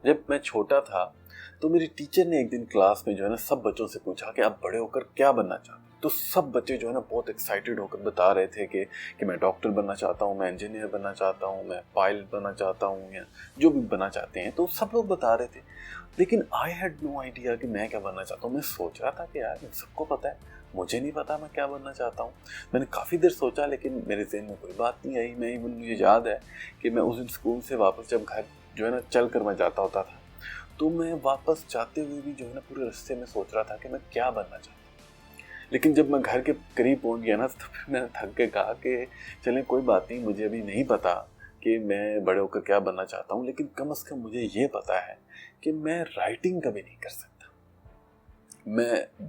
जब मैं छोटा था तो मेरी टीचर ने एक दिन क्लास में जो है ना सब बच्चों से पूछा कि आप बड़े होकर क्या बनना चाहते हैं। तो सब बच्चे जो है ना बहुत एक्साइटेड होकर बता रहे थे कि मैं डॉक्टर बनना चाहता हूँ, मैं इंजीनियर बनना चाहता हूँ, मैं पायलट बनना चाहता हूँ, या जो भी बनना चाहते हैं। तो सब लोग बता रहे थे, लेकिन आई हैड नो आइडिया कि मैं क्या बनना चाहता हूँ। मैं सोच रहा था कि यार इन सबको पता है, मुझे नहीं पता मैं क्या बनना चाहता हूँ। मैंने काफ़ी देर सोचा, लेकिन मेरे ज़हन में कोई बात नहीं आई। मुझे याद है कि मैं उस दिन स्कूल से वापस जब घर जो है ना चल कर मैं जाता होता था, तो मैं वापस जाते हुए भी जो है ना पूरे रास्ते में सोच रहा था कि मैं क्या बनना चाहता हूँ। लेकिन जब मैं घर के करीब पहुँच गया ना, तो फिर मैंने थक के कहा कि चलें कोई बात नहीं, मुझे अभी नहीं पता कि मैं बड़े होकर क्या बनना चाहता हूँ, लेकिन कम से कम मुझे ये पता है कि मैं राइटिंग कभी नहीं कर सकता।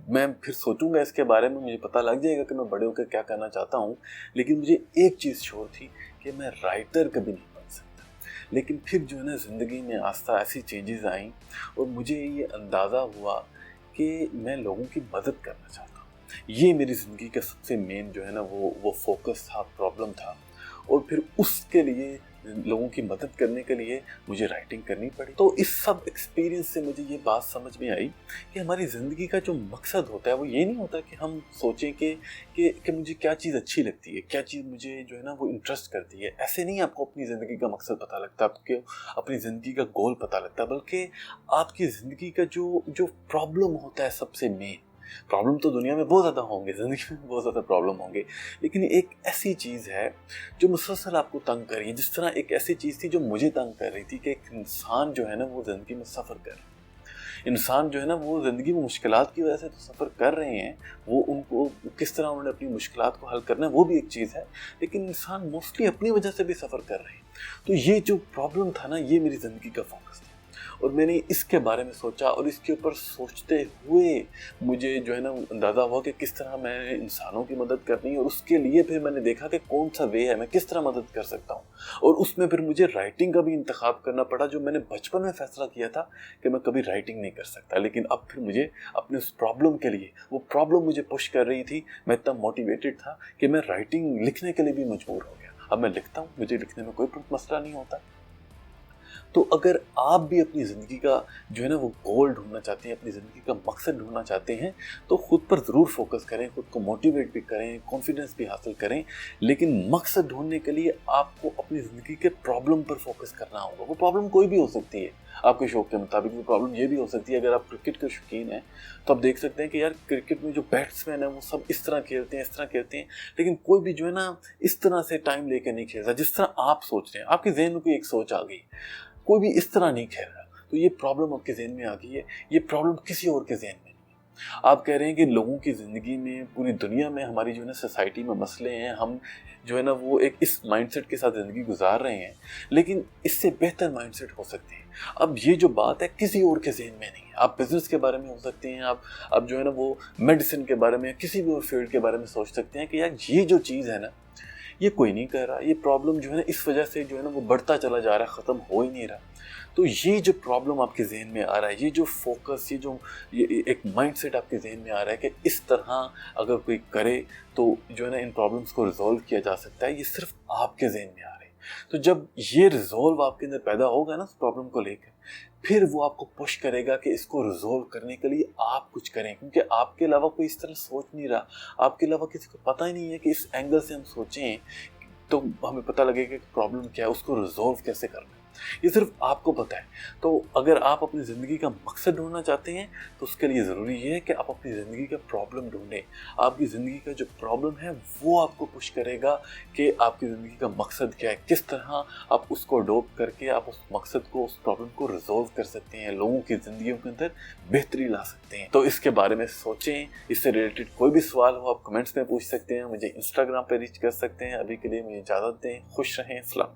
मैं फिर सोचूंगा इसके बारे में, मुझे पता लग जाएगा कि मैं बड़े होकर क्या करना चाहता हूँ, लेकिन मुझे एक चीज़ श्योर थी कि मैं राइटर कभी नहीं बन सकता। लेकिन फिर जो है ना ज़िंदगी में आस्था ऐसी चेंजेस आई और मुझे ये अंदाज़ा हुआ कि मैं लोगों की मदद करना चाहता हूँ। ये मेरी ज़िंदगी का सबसे मेन जो है ना वो फोकस था, प्रॉब्लम था। और फिर उसके लिए, लोगों की मदद करने के लिए मुझे राइटिंग करनी पड़ी। तो इस सब एक्सपीरियंस से मुझे ये बात समझ में आई कि हमारी ज़िंदगी का जो मकसद होता है वो ये नहीं होता कि हम सोचें कि मुझे क्या चीज़ अच्छी लगती है, क्या चीज़ मुझे जो है ना वो इंटरेस्ट करती है। ऐसे नहीं आपको अपनी ज़िंदगी का मकसद पता लगता, आपको अपनी ज़िंदगी का गोल पता लगता, बल्कि आपकी ज़िंदगी का जो प्रॉब्लम होता है सबसे मेन। प्रॉब्लम तो दुनिया में बहुत ज़्यादा होंगे, ज़िंदगी में बहुत ज़्यादा प्रॉब्लम होंगे, लेकिन एक ऐसी चीज़ है जो मुसलसल आपको तंग कर रही है। जिस तरह एक ऐसी चीज़ थी जो मुझे तंग कर रही थी कि एक इंसान जो है ना वो ज़िंदगी में सफ़र कर रहा है। इंसान जो है ना वो ज़िंदगी में मुश्किलात की वजह से तो सफ़र कर रहे हैं, वो उनको किस तरह उन्होंने अपनी मुश्किलात को हल करना है वो भी एक चीज़ है, लेकिन इंसान मोस्टली अपनी वजह से भी सफ़र कर रहे हैं। तो ये जो प्रॉब्लम था ना, ये मेरी ज़िंदगी का फोकस था और मैंने इसके बारे में सोचा और इसके ऊपर सोचते हुए मुझे जो है ना अंदाज़ा हुआ कि किस तरह मैं इंसानों की मदद करनी है। और उसके लिए फिर मैंने देखा कि कौन सा वे है, मैं किस तरह मदद कर सकता हूँ। और उसमें फिर मुझे राइटिंग का भी इंतखाब करना पड़ा, जो मैंने बचपन में फ़ैसला किया था कि मैं कभी राइटिंग नहीं कर सकता। लेकिन अब फिर मुझे अपने उस प्रॉब्लम के लिए, वो प्रॉब्लम मुझे पुश कर रही थी, मैं इतना मोटिवेटेड था कि मैं राइटिंग लिखने के लिए भी मजबूर हो गया। अब मैं लिखता हूँ, मुझे लिखने में कोई मसला नहीं होता। तो अगर आप भी अपनी ज़िंदगी का जो है ना वो गोल ढूंढना चाहते हैं, अपनी ज़िंदगी का मकसद ढूंढना चाहते हैं, तो खुद पर ज़रूर फोकस करें, खुद को मोटिवेट भी करें, कॉन्फिडेंस भी हासिल करें। लेकिन मकसद ढूंढने के लिए आपको अपनी ज़िंदगी के प्रॉब्लम पर फोकस करना होगा। वो प्रॉब्लम कोई भी हो सकती है आपके शौक के मुताबिक। वो प्रॉब्लम ये भी हो सकती है, अगर आप क्रिकेट के शौकीन हैं तो आप देख सकते हैं कि यार क्रिकेट में जो बैट्समैन है वो सब इस तरह खेलते हैं, इस तरह खेलते हैं, लेकिन कोई भी जो है ना इस तरह से टाइम लेके नहीं खेलता जिस तरह आप सोच रहे हैं। आपके जहन में कोई एक सोच आ गई, कोई भी इस तरह नहीं खेल रहा, तो ये प्रॉब्लम आपके ज़हन में आ गई है। ये प्रॉब्लम किसी और के ज़हन में नहीं है। आप कह रहे हैं कि लोगों की ज़िंदगी में, पूरी दुनिया में, हमारी जो है ना सोसाइटी में मसले हैं, हम जो है ना वो एक इस माइंडसेट के साथ ज़िंदगी गुजार रहे हैं, लेकिन इससे बेहतर माइंडसेट हो सकते हैं। अब ये जो बात है किसी और के ज़हन में नहीं है। आप बिज़नेस के बारे में हो सकते हैं, आप जो है ना वो मेडिसिन के बारे में, किसी भी और फील्ड के बारे में सोच सकते हैं कि यार ये जो चीज़ है ना, ये कोई नहीं कर रहा, ये प्रॉब्लम जो है ना इस वजह से जो है ना वो बढ़ता चला जा रहा है, ख़त्म हो ही नहीं रहा। तो ये जो प्रॉब्लम आपके जहन में आ रहा है, ये जो फोकस, ये एक माइंडसेट आपके जहन में आ रहा है कि इस तरह अगर कोई करे तो जो है ना इन प्रॉब्लम्स को रिजॉल्व किया जा सकता है, ये सिर्फ आपके जहन में आ रहा है। तो जब ये रिजॉल्व आपके अंदर पैदा होगा ना उस प्रॉब्लम को लेकर, फिर वो आपको पुश करेगा कि इसको रिजॉल्व करने के लिए आप कुछ करें, क्योंकि आपके अलावा कोई इस तरह सोच नहीं रहा। आपके अलावा किसी को पता ही नहीं है कि इस एंगल से हम सोचें तो हमें पता लगेगा कि प्रॉब्लम क्या है, उसको रिजॉल्व कैसे करना है, ये सिर्फ आपको पता है। तो अगर आप अपनी ज़िंदगी का मकसद ढूंढना चाहते हैं तो उसके लिए ज़रूरी है कि आप अपनी ज़िंदगी का प्रॉब्लम ढूंढें। आपकी ज़िंदगी का जो प्रॉब्लम है वो आपको पुश करेगा कि आपकी ज़िंदगी का मकसद क्या है, किस तरह आप उसको अडॉप्ट करके आप उस मकसद को, उस प्रॉब्लम को रिजॉल्व कर सकते हैं, लोगों की ज़िंदगियों के अंदर बेहतरी ला सकते हैं। तो इसके बारे में सोचें। इससे रिलेटेड कोई भी सवाल हो आप कमेंट्स में पूछ सकते हैं, मुझे इंस्टाग्राम पर रीच कर सकते हैं। अभी के लिए मुझे इजाज़त दें। खुश रहें। सलाम।